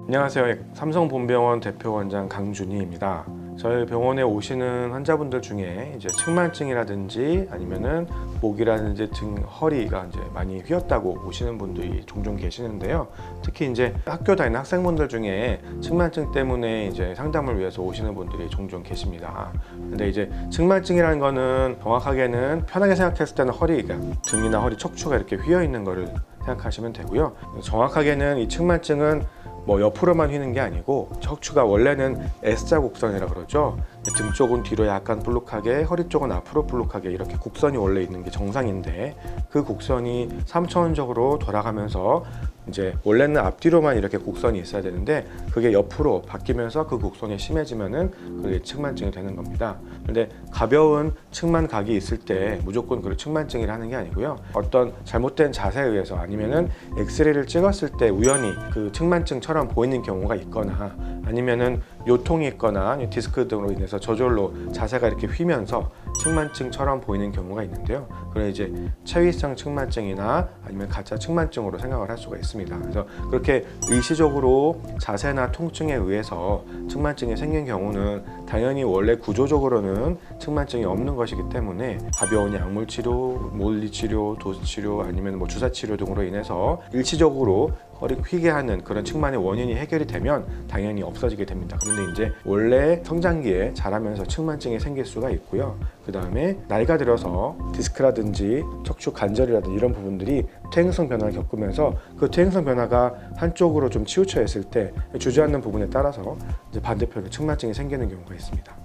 안녕하세요. 삼성본병원 대표원장 강준희입니다. 저희 병원에 오시는 환자분들 중에 이제 측만증이라든지 아니면은 목이라든지 등, 허리가 이제 많이 휘었다고 오시는 분들이 종종 계시는데요. 특히 이제 학교 다니는 학생분들 중에 측만증 때문에 이제 상담을 위해서 오시는 분들이 종종 계십니다. 근데 이제 측만증이라는 거는 정확하게는 편하게 생각했을 때는 허리가 등이나 허리 척추가 이렇게 휘어 있는 거를 생각하시면 되고요. 정확하게는 이 측만증은 뭐 옆으로만 휘는 게 아니고 척추가 원래는 S자 곡선이라 그러죠. 등 쪽은 뒤로 약간 볼록하게, 허리 쪽은 앞으로 볼록하게 이렇게 곡선이 원래 있는 게 정상인데 그 곡선이 3차원적으로 돌아가면서 이제 원래는 앞뒤로만 이렇게 곡선이 있어야 되는데 그게 옆으로 바뀌면서 그 곡선이 심해지면은 그게 측만증이 되는 겁니다. 근데 가벼운 측만각이 있을 때 무조건 그 측만증이라 하는 게 아니고요. 어떤 잘못된 자세에 의해서 아니면은 엑스레이를 찍었을 때 우연히 그 측만증처럼 보이는 경우가 있거나 아니면은 요통이 있거나 디스크 등으로 인해서 저절로 자세가 이렇게 휘면서 측만증처럼 보이는 경우가 있는데요. 그래 이제 체위성 측만증이나 아니면 가짜 측만증으로 생각을 할 수가 있습니다. 그래서 그렇게 의시적으로 자세나 통증에 의해서 측만증이 생긴 경우는 당연히 원래 구조적으로는 측만증이 없는 것이기 때문에 가벼운 약물 치료, 물리 치료, 도수 치료 아니면 뭐 주사 치료 등으로 인해서 일시적으로 허리 휘게 하는 그런 측만의 원인이 해결이 되면 당연히 없어지게 됩니다. 그런데 이제 원래 성장기에 자라면서 측만증이 생길 수가 있고요. 그 다음에 나이가 들어서 디스크라든지 척추 관절이라든지 이런 부분들이 퇴행성 변화를 겪으면서 그 퇴행성 변화가 한쪽으로 좀 치우쳐 있을 때 주저앉는 부분에 따라서 이제 반대편에 측만증이 생기는 경우가 있습니다.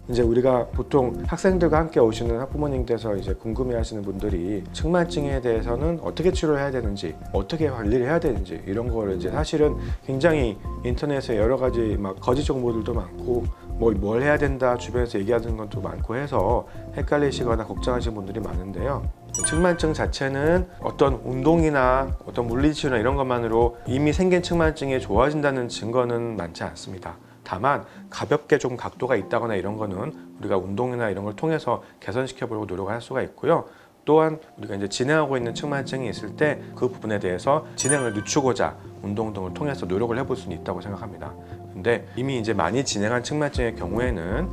이제 우리가 보통 학생들과 함께 오시는 학부모님께서 이제 궁금해하시는 분들이 측만증에 대해서는 어떻게 치료해야 되는지, 어떻게 관리를 해야 되는지 이런 거를 이제 사실은 굉장히 인터넷에 여러 가지 막 거짓 정보들도 많고 뭘 해야 된다 주변에서 얘기하는 것도 많고 해서 헷갈리시거나 걱정하시는 분들이 많은데요. 측만증 자체는 어떤 운동이나 어떤 물리치료나 이런 것만으로 이미 생긴 측만증이 좋아진다는 증거는 많지 않습니다. 다만 가볍게 좀 각도가 있다거나 이런 거는 우리가 운동이나 이런 걸 통해서 개선시켜 보려고 노력을 할 수가 있고요. 또한 우리가 이제 진행하고 있는 측만증이 있을 때 그 부분에 대해서 진행을 늦추고자 운동 등을 통해서 노력을 해볼 수는 있다고 생각합니다. 근데 이미 이제 많이 진행한 측만증의 경우에는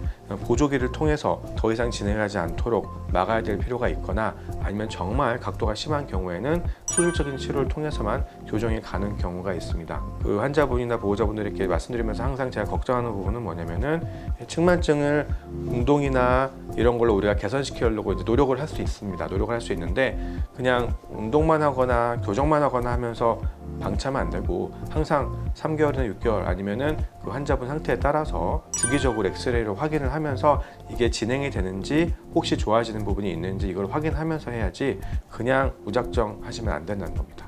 보조기를 통해서 더 이상 진행하지 않도록 막아야 될 필요가 있거나 아니면 정말 각도가 심한 경우에는 수술적인 치료를 통해서만 교정이 가는 경우가 있습니다. 그 환자분이나 보호자분들에게 말씀드리면서 항상 제가 걱정하는 부분은 뭐냐면은 측만증을 운동이나 이런 걸로 우리가 개선시키려고 이제 노력을 할 수 있습니다. 노력을 할 수 있는데 그냥 운동만 하거나 교정만 하거나 하면서 방치하면 안 되고 항상 3개월이나 6개월 아니면은 그 환자분 상태에 따라서 주기적으로 엑스레이로 확인을 하면서 이게 진행이 되는지 혹시 좋아지는 부분이 있는지 이걸 확인하면서 해야지 그냥 무작정 하시면 안 된다는 겁니다.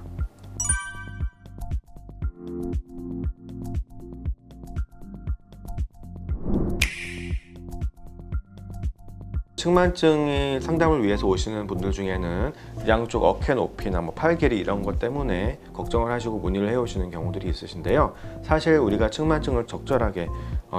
측만증이 상담을 위해서 오시는 분들 중에는 양쪽 어깨 높이나 팔 길이 이런 것 때문에 걱정을 하시고 문의를 해오시는 경우들이 있으신데요. 사실 우리가 측만증을 적절하게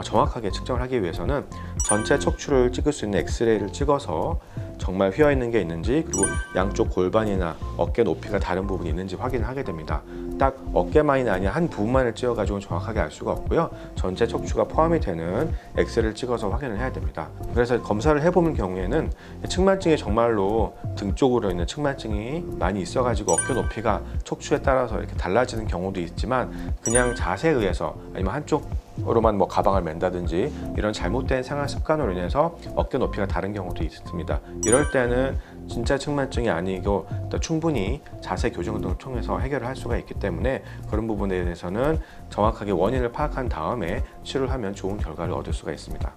정확하게 측정을 하기 위해서는 전체 척추를 찍을 수 있는 엑스레이를 찍어서 정말 휘어 있는 게 있는지 그리고 양쪽 골반이나 어깨 높이가 다른 부분이 있는지 확인을 하게 됩니다. 딱 어깨만이 아니라 한 부분만을 찍어가지고 정확하게 알 수가 없고요. 전체 척추가 포함이 되는 엑스레이를 찍어서 확인을 해야 됩니다. 그래서 검사를 해보는 경우에는 측만증이 정말로 등 쪽으로 있는 측만증이 많이 있어가지고 어깨 높이가 척추에 따라서 이렇게 달라지는 경우도 있지만 그냥 자세에 의해서 아니면 한쪽으로만 가방을 맨다든지 이런 잘못된 생활 습관으로 인해서 어깨 높이가 다른 경우도 있습니다. 이럴 때는 진짜 측만증이 아니고 충분히 자세 교정 등을 통해서 해결을 할 수가 있기 때문에 그런 부분에 대해서는 정확하게 원인을 파악한 다음에 치료를 하면 좋은 결과를 얻을 수가 있습니다.